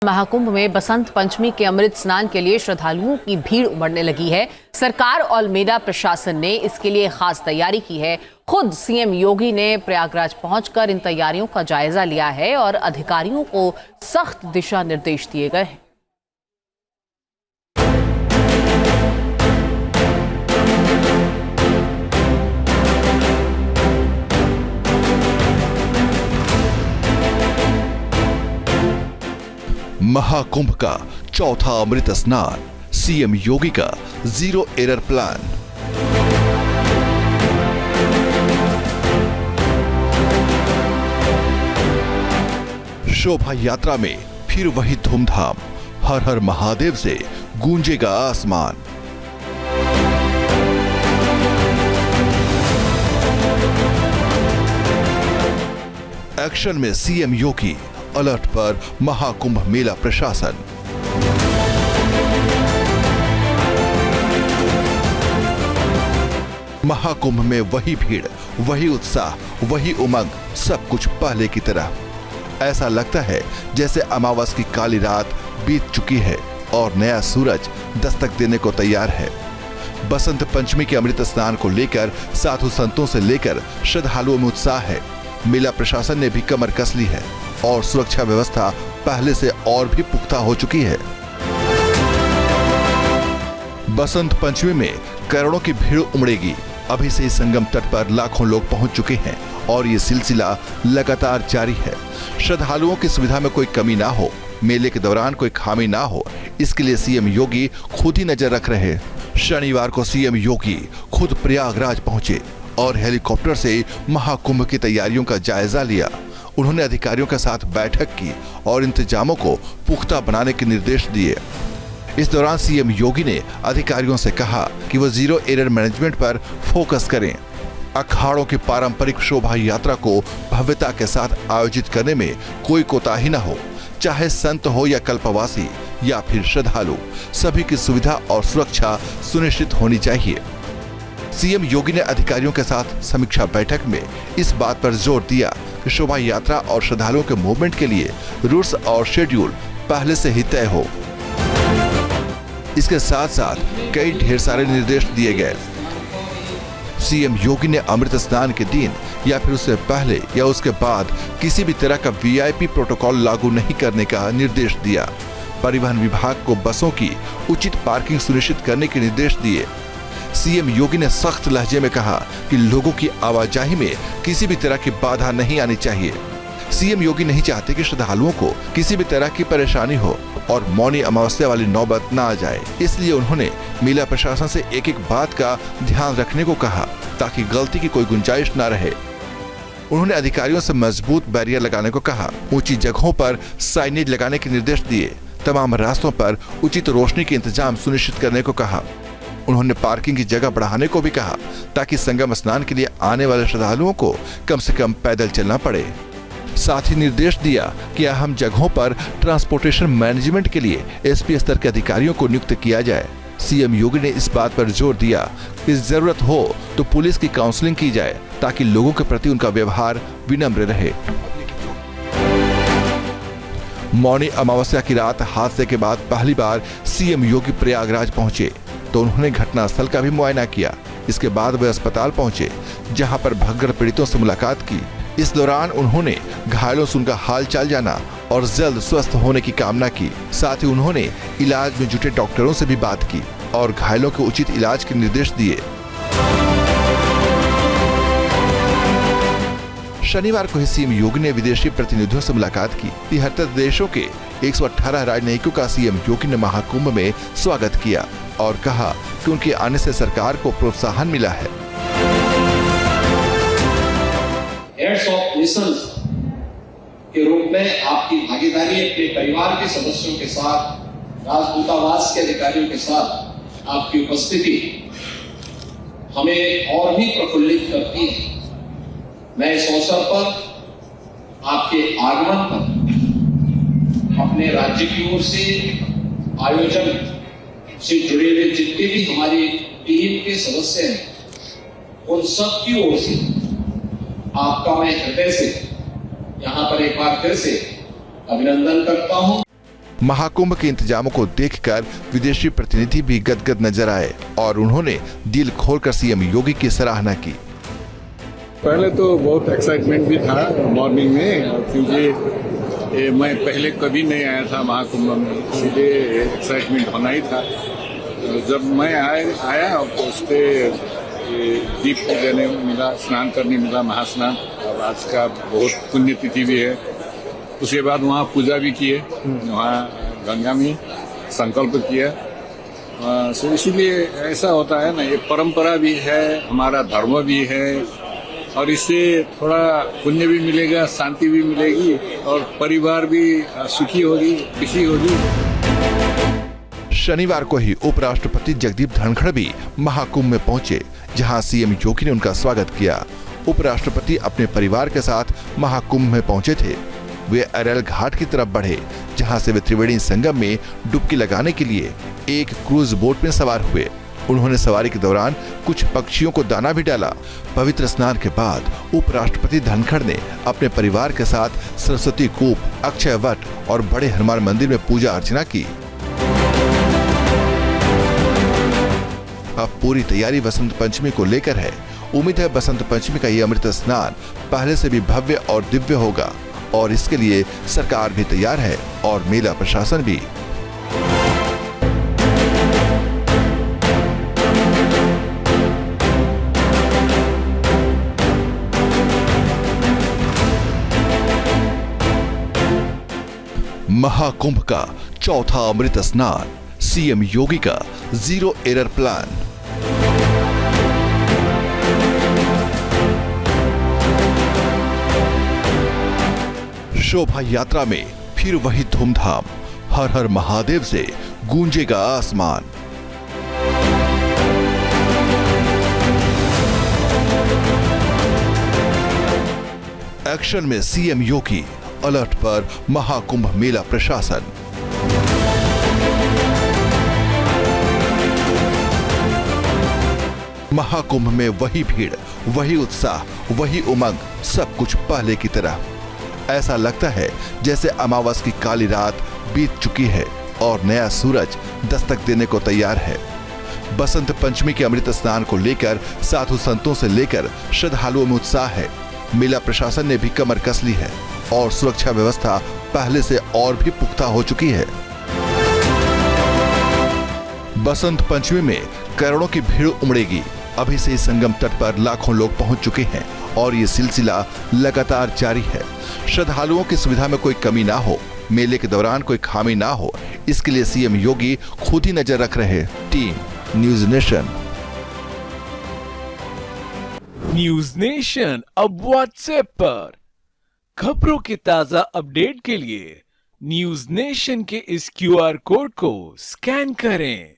महाकुंभ में बसंत पंचमी के अमृत स्नान के लिए श्रद्धालुओं की भीड़ उमड़ने लगी है। सरकार और मेला प्रशासन ने इसके लिए खास तैयारी की है। खुद सीएम योगी ने प्रयागराज पहुंचकर इन तैयारियों का जायजा लिया है और अधिकारियों को सख्त दिशा निर्देश दिए गए हैं। महाकुंभ का चौथा अमृत स्नान, सीएम योगी का जीरो एरर प्लान। शोभा यात्रा में फिर वही धूमधाम, हर हर महादेव से गूंजेगा आसमान। एक्शन में सीएम योगी, अलर्ट पर महाकुंभ मेला प्रशासन। महाकुंभ में वही भीड़, वही उत्साह, वही उमंग, सब कुछ पहले की तरह। ऐसा लगता है जैसे अमावस की काली रात बीत चुकी है और नया सूरज दस्तक देने को तैयार है। बसंत पंचमी के अमृत स्नान को लेकर साधु संतों से लेकर श्रद्धालुओं में उत्साह है। मेला प्रशासन ने भी कमर कस ली है और सुरक्षा व्यवस्था पहले से और भी पुख्ता हो चुकी है। बसंत पंचमी में करोड़ों की भीड़ उमड़ेगी। अभी से ही संगम तट पर लाखों लोग पहुंच चुके हैं और ये सिलसिला लगातार जारी है। श्रद्धालुओं की सुविधा में कोई कमी ना हो, मेले के दौरान कोई खामी ना हो, इसके लिए सीएम योगी खुद ही नजर रख रहे हैं। शनिवार को सीएम योगी खुद प्रयागराज पहुंचे और हेलीकॉप्टर से महाकुंभ की तैयारियों का जायजा लिया। उन्होंने अधिकारियों के साथ बैठक की और इंतजामों को पुख्ता बनाने के निर्देश दिए। इस दौरान सीएम योगी ने अधिकारियों से कहा कि वो जीरो एरर मैनेजमेंट पर फोकस करें। अखाड़ों की पारंपरिक शोभा यात्रा को भव्यता के साथ आयोजित करने में कोई कोताही न हो, चाहे संत हो या कल्पवासी या फिर श्रद्धालु, सभी की सुविधा और सुरक्षा सुनिश्चित होनी चाहिए। सीएम योगी ने अधिकारियों के साथ समीक्षा बैठक में इस बात पर जोर दिया कि शोभा यात्रा और श्रद्धालुओं के मूवमेंट के लिए रूट्स और शेड्यूल पहले से ही तय हो। इसके साथ साथ कई ढेर सारे निर्देश दिए गए। सीएम योगी ने अमृत स्नान के दिन या फिर उससे पहले या उसके बाद किसी भी तरह का वीआईपी प्रोटोकॉल लागू नहीं करने का निर्देश दिया। परिवहन विभाग को बसों की उचित पार्किंग सुनिश्चित करने के निर्देश दिए। सीएम योगी ने सख्त लहजे में कहा कि लोगों की आवाजाही में किसी भी तरह की बाधा नहीं आनी चाहिए। सीएम योगी नहीं चाहते कि श्रद्धालुओं को किसी भी तरह की परेशानी हो और मौनी अमावस्या वाली नौबत न आ जाए। इसलिए उन्होंने मेला प्रशासन से एक एक बात का ध्यान रखने को कहा ताकि गलती की कोई गुंजाइश न रहे। उन्होंने अधिकारियों से मजबूत बैरियर लगाने को कहा, ऊंची जगहों पर साइनेज लगाने के निर्देश दिए, तमाम रास्तों पर उचित रोशनी के इंतजाम सुनिश्चित करने को कहा। उन्होंने पार्किंग की जगह बढ़ाने को भी कहा ताकि संगम स्नान के लिए आने वाले श्रद्धालुओं को कम से कम पैदल चलना पड़े। साथ ही निर्देश दिया कि अहम जगहों पर ट्रांसपोर्टेशन मैनेजमेंट के लिए एसपी स्तर के अधिकारियों को नियुक्त किया जाए। सीएम योगी ने इस बात पर जोर दिया कि जरूरत हो तो पुलिस की काउंसलिंग की जाए ताकि लोगों के प्रति उनका व्यवहार विनम्र रहे। मौनी अमावस्या की रात हादसे के बाद पहली बार सीएम योगी प्रयागराज पहुंचे तो उन्होंने घटनास्थल का भी मुआयना किया। इसके बाद वे अस्पताल पहुंचे जहां पर भगदड़ पीड़ितों से मुलाकात की। इस दौरान उन्होंने घायलों से उनका हाल चाल जाना और जल्द स्वस्थ होने की कामना की। साथ ही उन्होंने इलाज में जुटे डॉक्टरों से भी बात की और घायलों के उचित इलाज के निर्देश दिए। शनिवार को ही सीएम योगी ने विदेशी प्रतिनिधियों से मुलाकात की। 73 देशों के 118 राजनयिकों का सीएम योगी ने महाकुंभ में स्वागत किया और कहा कि उनके आने से सरकार को प्रोत्साहन मिला है। हेड्स ऑफ नेशंस के रूप में आपकी भागीदारी अपने परिवार के सदस्यों के साथ, राजदूतावास के अधिकारियों के साथ आपकी उपस्थिति हमें और भी प्रफुल्लित करती है। मैं इस अवसर पर आपके आगमन पर अपने राज्य की ओर से आयोजन से जुड़े हुए जितने भी हमारी टीम के सदस्य हैं, उन सब की ओर से आपका मैं हृदय से यहाँ पर एक बार फिर से अभिनंदन करता हूँ। महाकुंभ के इंतजामों को देखकर विदेशी प्रतिनिधि भी गदगद नजर आए और उन्होंने दिल खोलकर सीएम योगी की सराहना की। पहले तो बहुत एक्साइटमेंट भी था मॉर्निंग में, क्योंकि मैं पहले कभी नहीं आया था महाकुंभ में, इसलिए एक्साइटमेंट होना ही था। जब मैं आया तो उस पर दीप देने मिला, स्नान करने मिला, महास्नान। अब आज का बहुत पुण्यतिथि भी है। उसके बाद वहाँ पूजा भी किए, वहाँ गंगा में संकल्प किया। सो इसीलिए ऐसा होता है ना, ये परंपरा भी है, हमारा धर्म भी है, और इससे थोड़ा पुण्य भी मिलेगा, शांति भी मिलेगी और परिवार भी सुखी होगी, खुशी होगी। शनिवार को ही उपराष्ट्रपति जगदीप धनखड़ भी महाकुंभ में पहुंचे, जहां सीएम योगी ने उनका स्वागत किया। उपराष्ट्रपति अपने परिवार के साथ महाकुंभ में पहुंचे थे। वे अरैल घाट की तरफ बढ़े, जहां से वे त्रिवेणी संगम में डुबकी लगाने के लिए एक क्रूज बोट में सवार हुए। उन्होंने सवारी के दौरान कुछ पक्षियों को दाना भी डाला। पवित्र स्नान के बाद उपराष्ट्रपति धनखड़ ने अपने परिवार के साथ सरस्वती कूप, अक्षय वट और बड़े हनुमान मंदिर में पूजा अर्चना की। अब पूरी तैयारी बसंत पंचमी को लेकर है। उम्मीद है बसंत पंचमी का ये अमृत स्नान पहले से भी भव्य और दिव्य होगा, और इसके लिए सरकार भी तैयार है और मेला प्रशासन भी। महाकुंभ का चौथा अमृत स्नान, सीएम योगी का 0 एरर प्लान। शोभा यात्रा में फिर वही धूमधाम, हर हर महादेव से गूंजेगा आसमान। एक्शन में सीएम योगी, अलर्ट पर महाकुंभ मेला प्रशासन। महाकुंभ में वही भीड़, वही उत्साह, वही उमंग, सब कुछ पहले की तरह। ऐसा लगता है जैसे अमावस की काली रात बीत चुकी है और नया सूरज दस्तक देने को तैयार है। बसंत पंचमी के अमृत स्नान को लेकर साधु संतों से लेकर श्रद्धालुओं में उत्साह है। मेला प्रशासन ने भी कमर कस ली है और सुरक्षा व्यवस्था पहले से और भी पुख्ता हो चुकी है। बसंत पंचमी में करोड़ों की भीड़ उमड़ेगी। अभी से इस संगम तट पर लाखों लोग पहुंच चुके हैं और ये सिलसिला लगातार जारी है। श्रद्धालुओं की सुविधा में कोई कमी ना हो, मेले के दौरान कोई खामी ना हो, इसके लिए सीएम योगी खुद ही नजर रख रहे। Team news nation. News nation अब व्हाट्सएप पर खबरों के ताजा अपडेट के लिए न्यूज नेशन के इस QR कोड को स्कैन करें।